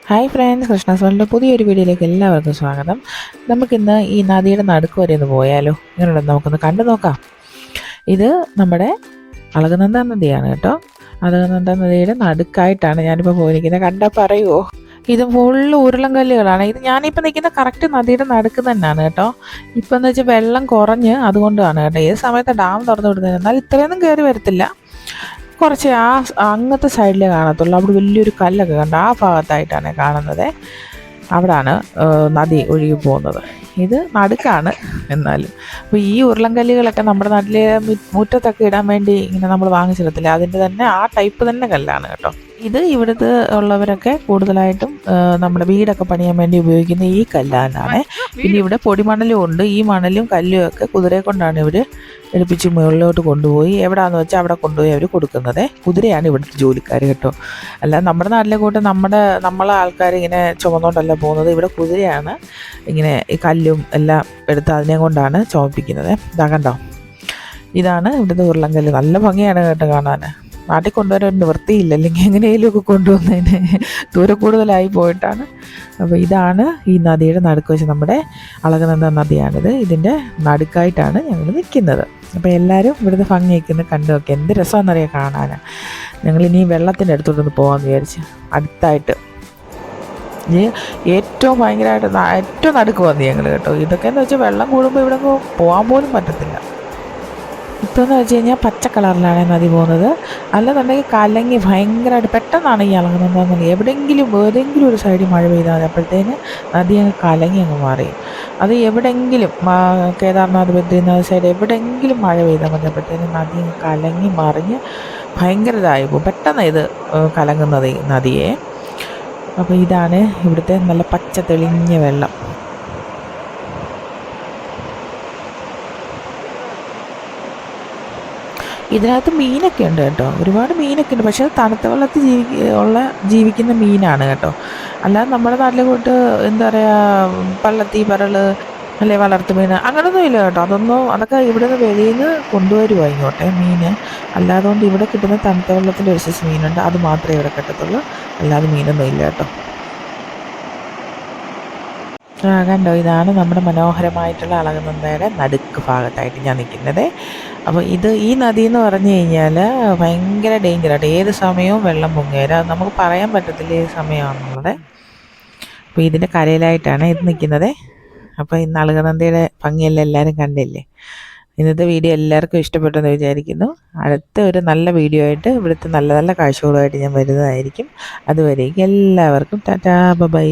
Hi friends, Krishna's വേൾഡിൻ്റെ പുതിയൊരു വീഡിയോയിലേക്ക് എല്ലാവർക്കും സ്വാഗതം. നമുക്കിന്ന് ഈ നദിയുടെ നടുക്ക് വരെ ഒന്ന് പോയാലോ? ഇങ്ങനെയുണ്ടെന്ന് നമുക്കൊന്ന് കണ്ടു നോക്കാം. ഇത് നമ്മുടെ അളകനന്ദ നദിയാണ് കേട്ടോ. അളകനന്ദ നദിയുടെ നടുക്കായിട്ടാണ് ഞാനിപ്പോൾ പോയിരിക്കുന്നത്. കണ്ടാൽ പറയുമോ? ഇത് ഫുള്ള് ഉരുളൻ കല്ലുകളാണ്. ഇത് ഞാനിപ്പോൾ നിൽക്കുന്ന കറക്റ്റ് നദിയുടെ നടുക്ക് തന്നെയാണ് കേട്ടോ. ഇപ്പം എന്ന് വെച്ചാൽ വെള്ളം കുറഞ്ഞ് അതുകൊണ്ടാണ് കേട്ടോ. ഏത് സമയത്ത് ഡാം തുറന്നു വിടുന്നത്, എന്നാൽ ഇത്രയൊന്നും കയറി വരത്തില്ല. കുറച്ച് അങ്ങനത്തെ സൈഡിലേ കാണത്തുള്ളൂ. അവിടെ വലിയൊരു കല്ലൊക്കെ കണ്ട് ആ ഭാഗത്തായിട്ടാണ് കാണുന്നത്. അവിടാണ് നദി ഒഴുകി പോകുന്നത്. ഇത് നടുക്കാണ് എന്നാലും. അപ്പോൾ ഈ ഉരുളൻകല്ലുകളൊക്കെ നമ്മുടെ നാട്ടിലെ മുറ്റത്തൊക്കെ ഇടാൻ വേണ്ടി ഇങ്ങനെ നമ്മൾ വാങ്ങിച്ചിടത്തില്ല, അതിൻ്റെ തന്നെ ആ ടൈപ്പ് തന്നെ കല്ലാണ് കേട്ടോ. ഇത് ഇവിടുത്തെ ഉള്ളവരൊക്കെ കൂടുതലായിട്ടും നമ്മുടെ വീടൊക്കെ പണിയാൻ വേണ്ടി ഉപയോഗിക്കുന്ന ഈ കല്ലാണ്. പിന്നെ ഇവിടെ പൊടിമണലും ഉണ്ട്. ഈ മണലും കല്ലും ഒക്കെ കുതിരയെ കൊണ്ടാണ് ഇവർ എടുപ്പിച്ച് മുകളിലോട്ട് കൊണ്ടുപോയി എവിടെയാണെന്ന് വെച്ചാൽ അവിടെ കൊണ്ടുപോയി അവർ കൊടുക്കുന്നത്. കുതിരയാണ് ഇവിടുത്തെ ജോലിക്കാർ കേട്ടോ. അല്ല നമ്മുടെ നാട്ടിലെ കൂട്ട് നമ്മളെ ആൾക്കാർ ഇങ്ങനെ ചുമന്നുകൊണ്ടല്ല പോകുന്നത്. ഇവിടെ കുതിരയാണ് ഇങ്ങനെ ഈ കല്ലും എല്ലാം എടുത്ത് അതിനെ കൊണ്ടാണ് ചുമപ്പിക്കുന്നത്. ഇതാ കണ്ടോ, ഇതാണ് ഇവിടുത്തെ ഉരുളൻകല്ല്. നല്ല ഭംഗിയാണ് കേട്ടോ കാണാൻ. നാട്ടിൽ കൊണ്ടുവരാൻ നിവൃത്തിയില്ല, അല്ലെങ്കിൽ എങ്ങനെയെങ്കിലുമൊക്കെ കൊണ്ടുവന്നതിന് ദൂരെ കൂടുതലായി പോയിട്ടാണ്. അപ്പോൾ ഇതാണ് ഈ നദിയുടെ നടുക്ക് വെച്ച് നമ്മുടെ അളകനന്ദ നദിയാണിത്. ഇതിൻ്റെ നടുക്കായിട്ടാണ് ഞങ്ങൾ നിൽക്കുന്നത്. അപ്പോൾ എല്ലാവരും ഇവിടുത്തെ ഭംഗിയൊക്കെ ഒന്ന് കണ്ടു നോക്കി. എന്ത് രസമാണെന്നറിയാം കാണാൻ. ഞങ്ങളിനി വെള്ളത്തിൻ്റെ അടുത്തോട്ടൊന്ന് പോകാമെന്ന് വിചാരിച്ച് അടുത്തായിട്ട്. ഇനി ഏറ്റവും ഭയങ്കരമായിട്ട് ഏറ്റവും നടുക്ക് വന്നു ഞങ്ങൾ കേട്ടോ. ഇതൊക്കെയെന്ന് വെച്ചാൽ വെള്ളം കൂടുമ്പോൾ ഇവിടെ പോകാൻ പോലും പറ്റത്തില്ല. ഇപ്പോഴെന്ന് വെച്ച് കഴിഞ്ഞാൽ പച്ച കളറിലാണ് നദി പോകുന്നത്. അല്ലെന്നുണ്ടെങ്കിൽ കലങ്ങി ഭയങ്കരമായിട്ട് പെട്ടെന്നാണ് ഈ അളകനന്ദ നദി. ഏതെങ്കിലും ഒരു സൈഡിൽ മഴ പെയ്താൽ മതി, അപ്പോഴത്തേന് നദി അങ്ങ് കലങ്ങി അങ്ങ് മാറിയും. അത് എവിടെയെങ്കിലും കേദാർനാഥ് ബദ്രീനാഥ് സൈഡ് എവിടെയെങ്കിലും മഴ പെയ്താൽ മതി, അപ്പോഴത്തേന് നദി അങ്ങ് കലങ്ങി മറിഞ്ഞ് ഭയങ്കര ഇതായി പോകും. പെട്ടെന്ന് ഇത് കലങ്ങുന്നത് നദിയെ. അപ്പോൾ ഇതാണ് ഇവിടുത്തെ നല്ല പച്ച തെളിഞ്ഞ വെള്ളം. ഇതിനകത്ത് മീനൊക്കെ ഉണ്ട് കേട്ടോ, ഒരുപാട് മീനൊക്കെ ഉണ്ട്. പക്ഷേ തണുത്ത വെള്ളത്തിൽ ജീവിക്കുന്ന മീനാണ് കേട്ടോ. അല്ലാതെ നമ്മുടെ നാട്ടിലെ കൂട്ട് എന്താ പറയുക, പള്ളത്തി പരള് അല്ലെ വളർത്തു മീൻ അങ്ങനൊന്നും ഇല്ല കേട്ടോ. അതൊക്കെ ഇവിടെ നിന്ന് വെളിയിൽ നിന്ന് കൊണ്ടുവരുമോ ഇങ്ങോട്ടെ മീൻ. അല്ലാതുകൊണ്ട് ഇവിടെ കിട്ടുന്ന തണുത്ത വെള്ളത്തിൻ്റെ ഒരു സൈസ് മീനുണ്ട്, അത് മാത്രമേ ഇവിടെ കിട്ടത്തുള്ളൂ. അല്ലാതെ മീനൊന്നും ഇല്ല കേട്ടോ. കണ്ടോ, ഇതാണ് നമ്മുടെ മനോഹരമായിട്ടുള്ള അളകനന്ദയുടെ നടുക്ക് ഭാഗത്തായിട്ട് ഞാൻ നിൽക്കുന്നത്. അപ്പോൾ ഈ നദി എന്ന് പറഞ്ഞു കഴിഞ്ഞാൽ ഭയങ്കര ഡേഞ്ചറായിട്ട് ഏത് സമയവും വെള്ളം പൊങ്ങിവരാം. നമുക്ക് പറയാൻ പറ്റത്തില്ല ഏത് സമയമാണെന്നുള്ളത്. അപ്പോൾ ഇതിൻ്റെ കരയിലായിട്ടാണ് ഇത് നിൽക്കുന്നത്. അപ്പോൾ ഇന്ന് അളകനന്ദയുടെ ഭംഗിയെല്ലാം എല്ലാവരും കണ്ടില്ലേ. ഇന്നത്തെ വീഡിയോ എല്ലാവർക്കും ഇഷ്ടപ്പെട്ടെന്ന് വിചാരിക്കുന്നു. അടുത്ത ഒരു നല്ല വീഡിയോ ആയിട്ട് ഇവിടുത്തെ നല്ല നല്ല കാഴ്ചകളുമായിട്ട് ഞാൻ വരുന്നതായിരിക്കും. അതുവരേക്കും എല്ലാവർക്കും ടാറ്റാ ബൈ.